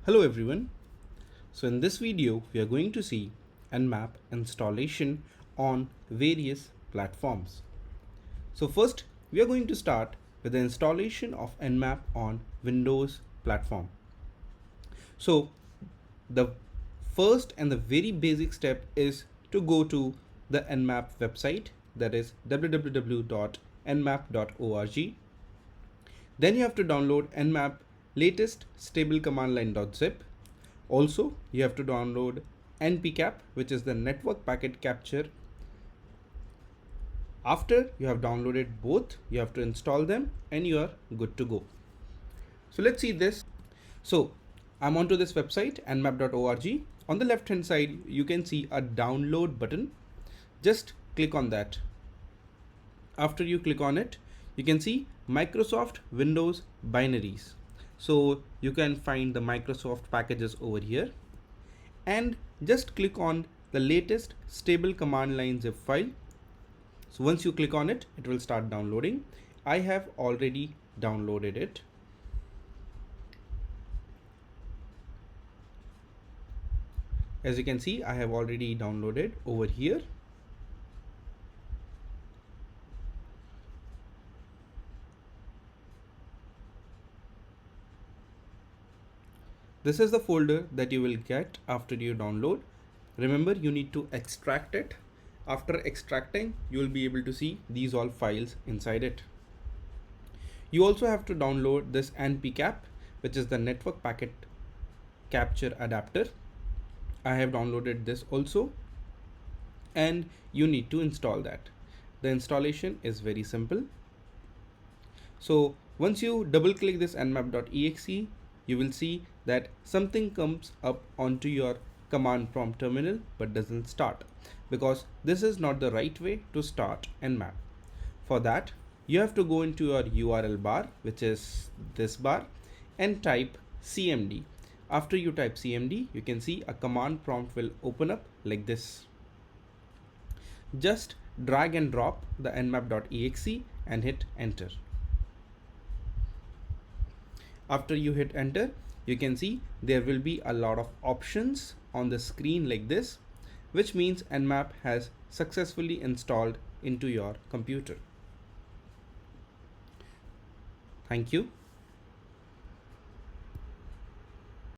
Hello everyone. So in this video, we are going to see Nmap installation on various platforms. So first, we are going to start with the installation of Nmap on Windows platform. So the first and the very basic step is to go to the Nmap website, that is www.nmap.org. Then you have to download Nmap latest stable command line.zip. Also, you have to download npcap, which is the network packet capture. After you have downloaded both, you have to install them and you are good to go. So let's see this. So I'm onto this website nmap.org. On the left hand side, you can see a download button. Just click on that. After you click on it, you can see Microsoft Windows binaries. So you can find the Microsoft packages over here and just click on the latest stable command line zip file. So once you click on it, it will start downloading. I have already downloaded it. As you can see, I have already downloaded over here. This is the folder that you will get after you download. Remember, you need to extract it. After extracting, you will be able to see these all files inside it. You also have to download this npcap, which is the network packet capture adapter. I have downloaded this also, and you need to install that. The installation is very simple. So once you double click this nmap.exe, you will see that something comes up onto your command prompt terminal but doesn't start, because this is not the right way to start Nmap. For that, you have to go into your URL bar, which is this bar, and type cmd. After you type cmd, you can see a command prompt will open up like this. Just drag and drop the nmap.exe and hit enter. After you hit enter, you can see there will be a lot of options on the screen like this, which means Nmap has successfully installed into your computer. Thank you.